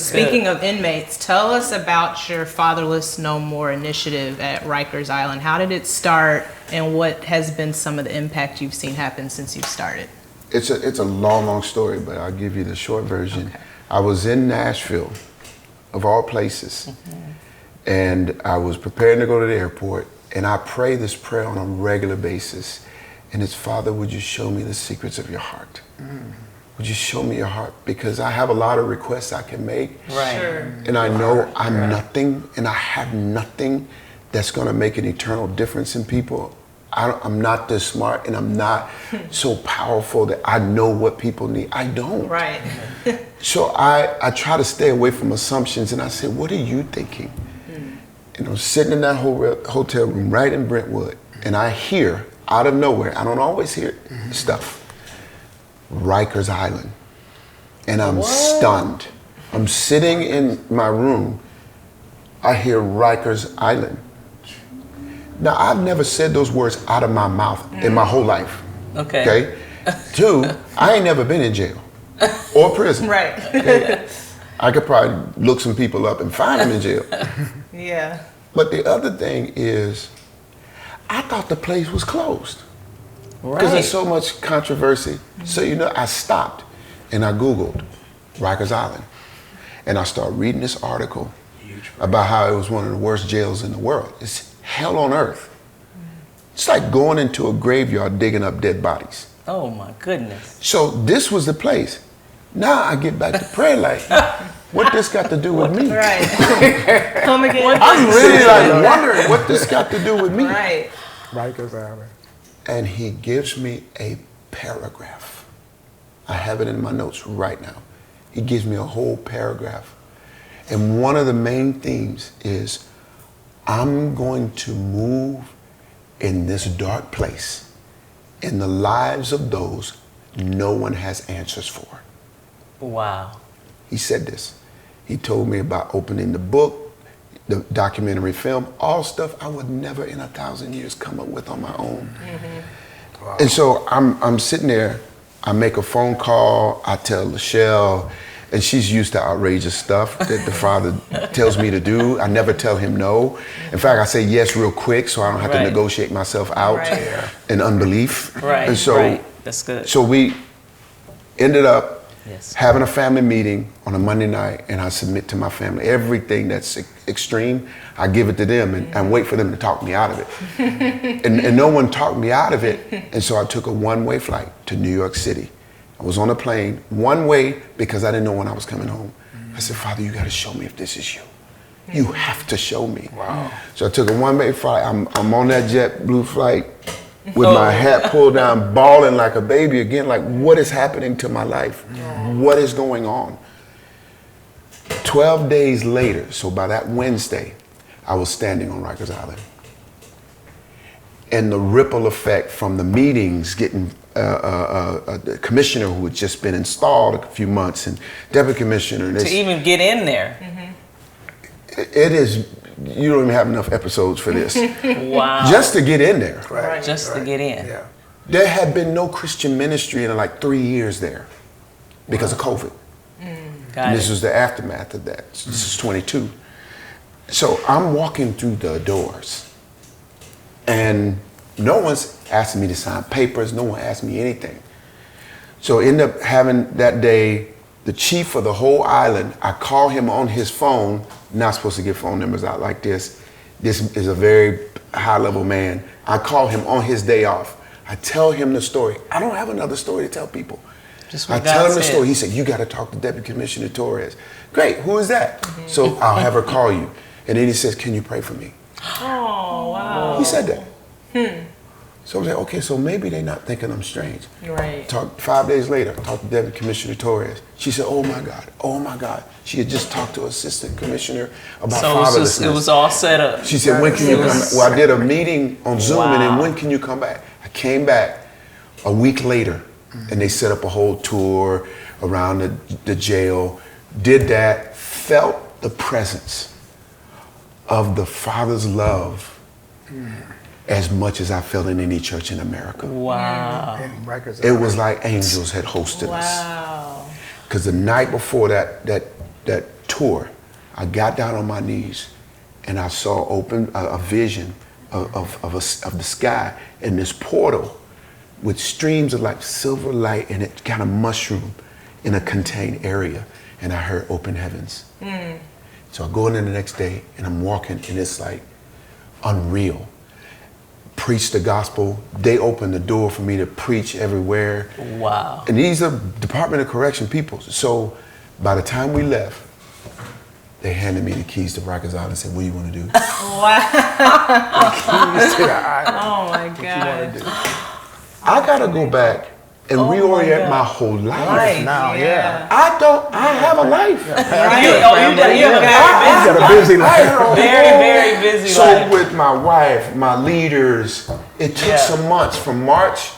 Speaking of inmates, tell us about your Fatherless No More initiative at Rikers Island. How did it start, and what has been some of the impact you've seen happen since you've started? It's a long story, but I'll give you the short version. Okay. I was in Nashville, of all places, and I was preparing to go to the airport, and I pray this prayer on a regular basis, and it's, Father, would you show me the secrets of your heart? Would you show me your heart? Because I have a lot of requests I can make. Right. Sure. And I know I'm nothing, and I have nothing that's gonna make an eternal difference in people. I'm not this smart, and I'm not so powerful that I know what people need. I don't. Right. So I try to stay away from assumptions, and I say, what are you thinking? And I'm sitting in that hotel room right in Brentwood, and I hear, out of nowhere, I don't always hear stuff, Rikers Island. And I'm stunned. I'm sitting in my room, I hear Rikers Island. Now, I've never said those words out of my mouth in my whole life. Okay. Two, I ain't never been in jail or prison. Right. Okay? I could probably look some people up and find them in jail. Yeah. But the other thing is, I thought the place was closed because there's so much controversy. So, I stopped and I Googled Rikers Island, and I started reading this article about how it was one of the worst jails in the world. It's hell on earth. It's like going into a graveyard digging up dead bodies. Oh my goodness. So this was the place. Now I get back to prayer like, what this got to do with me? Right. Come again. I'm really like wondering what this got to do with me. Right. Rikers Island. And he gives me a paragraph. I have it in my notes right now. He gives me a whole paragraph. And one of the main themes is, I'm going to move in this dark place in the lives of those no one has answers for. Wow. He said this. He told me about opening the book, the documentary film, all stuff I would never in 1,000 years come up with on my own. Wow. And so I'm sitting there, I make a phone call, I tell Lachelle, and she's used to outrageous stuff that the father tells me to do. I never tell him no. In fact, I say yes real quick so I don't have to negotiate myself out in unbelief. Right. And so, that's good. So we ended up having a family meeting on a Monday night, and I submit to my family everything that's extreme. I give it to them and wait for them to talk me out of it. and no one talked me out of it, and so I took a one-way flight to New York City. I was on a plane, one way, because I didn't know when I was coming home. I said, Father, you got to show me if this is you. You have to show me. Wow. So I took a one-way flight. I'm on that JetBlue flight with my hat pulled down, bawling like a baby again, like, what is happening to my life? What is going on? 12 days later, so by that Wednesday, I was standing on Rikers Island. And the ripple effect from the meetings, getting the commissioner who had just been installed a few months, and deputy commissioner. To even get in there. It is, you don't even have enough episodes for this. Wow. Just to get in there. Right. Just to get in. Yeah. There had been no Christian ministry in like 3 years there because of COVID. Got And this it. was the aftermath of that. This is 22. So I'm walking through the doors, and no one's asking me to sign papers. No one asked me anything. So end up having that day, the chief of the whole island, I call him on his phone. Not supposed to give phone numbers out like this. This is a very high level man. I call him on his day off. I tell him the story. I don't have another story to tell people. Just I what tell God him the said. story. He said, you got to talk to Deputy Commissioner Torres. Great, who is that? So I'll have her call you. And then he says, can you pray for me? Oh, wow. He said that. So I was like, okay, so maybe they're not thinking I'm strange. Right. Talked 5 days later, talked to Deputy Commissioner Torres. She said, oh my God. She had just talked to Assistant Commissioner about So fatherlessness. it was all set up. She said, when can you come back? Well, I did a meeting on Zoom, and then Wow. when can you come back? I came back a week later, and they set up a whole tour around the jail, did that, felt the presence of the Father's love as much as I felt in any church in America. Wow. And Rikers It Island. was like angels had hosted us. Wow. Because the night before that tour, I got down on my knees and I saw a vision of the sky and this portal with streams of like silver light, and it kind of mushroomed in a contained area, and I heard open heavens. So I go in there the next day and I'm walking, and it's like unreal. Preach the gospel. They opened the door for me to preach everywhere. Wow. And these are Department of Correction people. So by the time we left, they handed me the keys to Rikers Island and said, "What do you want to do?" Wow. Keys to the island. Oh my What you want to God. do? I gotta go back and reorient my whole life. Now, yeah. I have a life. Right. You You got a busy life. very busy So life. with my wife, my leaders, it took some months. From March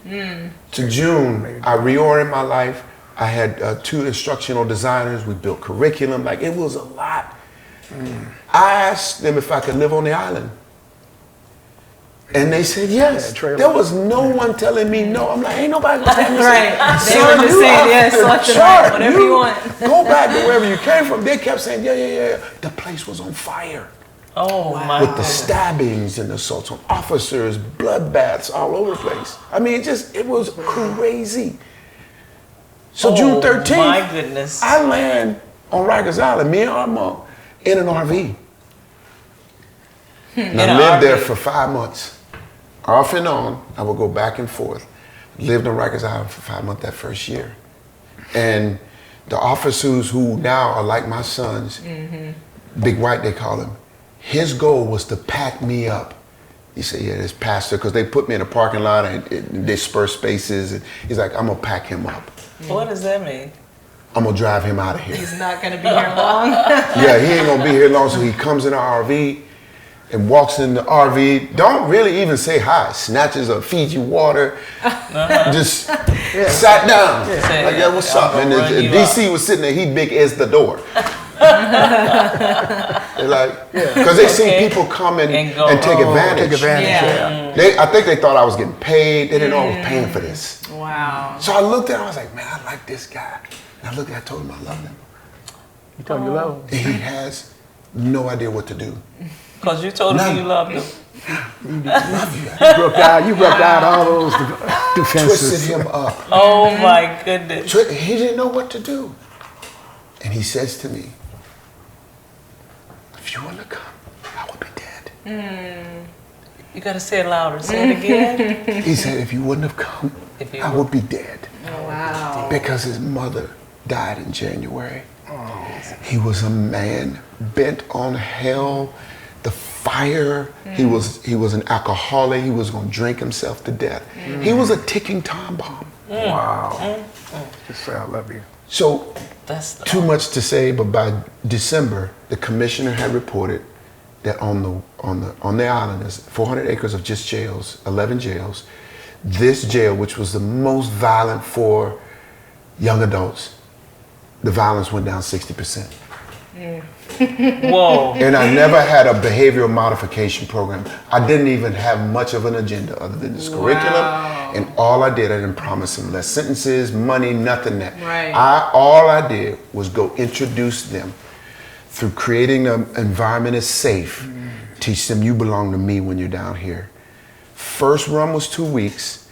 to June, I reoriented my life. I had 2 instructional designers. We built curriculum. Like, it was a lot. I asked them if I could live on the island. And they said yes. trailer. There was no one telling me no. I'm like, ain't nobody gonna tell me. Right. They Son, were just you saying off yes, the left and chart. right, whatever you want. Go back to wherever you came from. They kept saying, yeah. The place was on fire. Oh my With the goodness. stabbings and assaults on officers, bloodbaths all over the place. I mean, it was crazy. So June 13th, my goodness. I land on Rikers Island, me and Armand, in an RV. And I lived there for 5 months. Off and on, I would go back and forth. Lived on Rikers Island for 5 months that first year. And the officers who now are like my sons, Big White they call him, his goal was to pack me up. He said, yeah, this pastor, because they put me in a parking lot and they dispersed spaces. And he's like, I'm going to pack him up. What does that mean? I'm going to drive him out of here. He's not going to be here long. Yeah, he ain't going to be here long. So he comes in our RV and walks in the RV. Don't really even say hi. Snatches a Fiji water. Just sat down. Say, Like, yeah, what's I'm up? gonna And run you DC was sitting there. He big as the door. They're like, because they see people come and go. take advantage. Take advantage, Yeah. I think they thought I was getting paid. They didn't know I was paying for this. Wow. So I looked at him. I was like, man, I like this guy. And I told him I love him. You told me you love him. And he has no idea what to do. Because you told him you loved him. You broke out all those defenses. Twisted him up. Oh my goodness. He didn't know what to do. And he says to me, if you want to come, I will be dead. You got to say it louder. Say it again. He said, if you wouldn't have come, If you I would be dead. Wow. Because his mother died in January. He was a man bent on hell, the fire. He was an alcoholic. He was going to drink himself to death. He was a ticking time bomb. Wow. Just say I love you. So That's the, too much to say, but by December, the commissioner had reported that on the island there's 400 acres of just jails, 11 jails. This jail, which was the most violent for young adults, the violence went down 60%. whoa. And I never had a behavioral modification program. I didn't even have much of an agenda other than this curriculum. And all I didn't promise them less sentences, money, nothing that. Right. All I did was go introduce them through creating an environment that's safe. Teach them you belong to me when you're down here. First run was 2 weeks.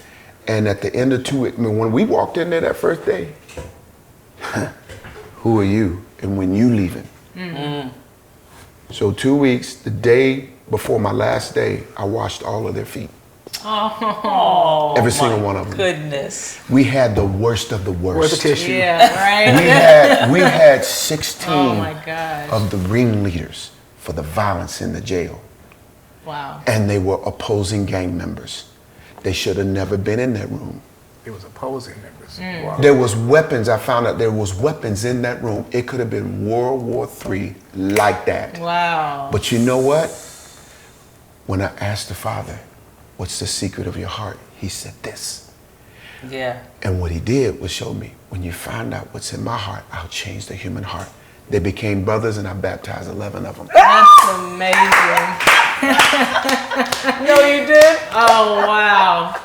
And at the end of 2 weeks, when we walked in there that first day, who are you? And when you leaving? So 2 weeks, the day before my last day, I washed all of their feet. Oh, Every single one of them. goodness. We had the worst of the worst. Where's the tissue? Yeah, right? We had 16 Oh my gosh. of the ringleaders for the violence in the jail. Wow. And they were opposing gang members. They should have never been in that room. It was opposing members. Wow. There was weapons. I found out there was weapons in that room. It could have been World War III like that. Wow. But you know what? When I asked the Father, what's the secret of your heart? He said this. Yeah. And what he did was show me, when you find out what's in my heart, I'll change the human heart. They became brothers and I baptized 11 of them. That's amazing. No, you did? Oh, wow.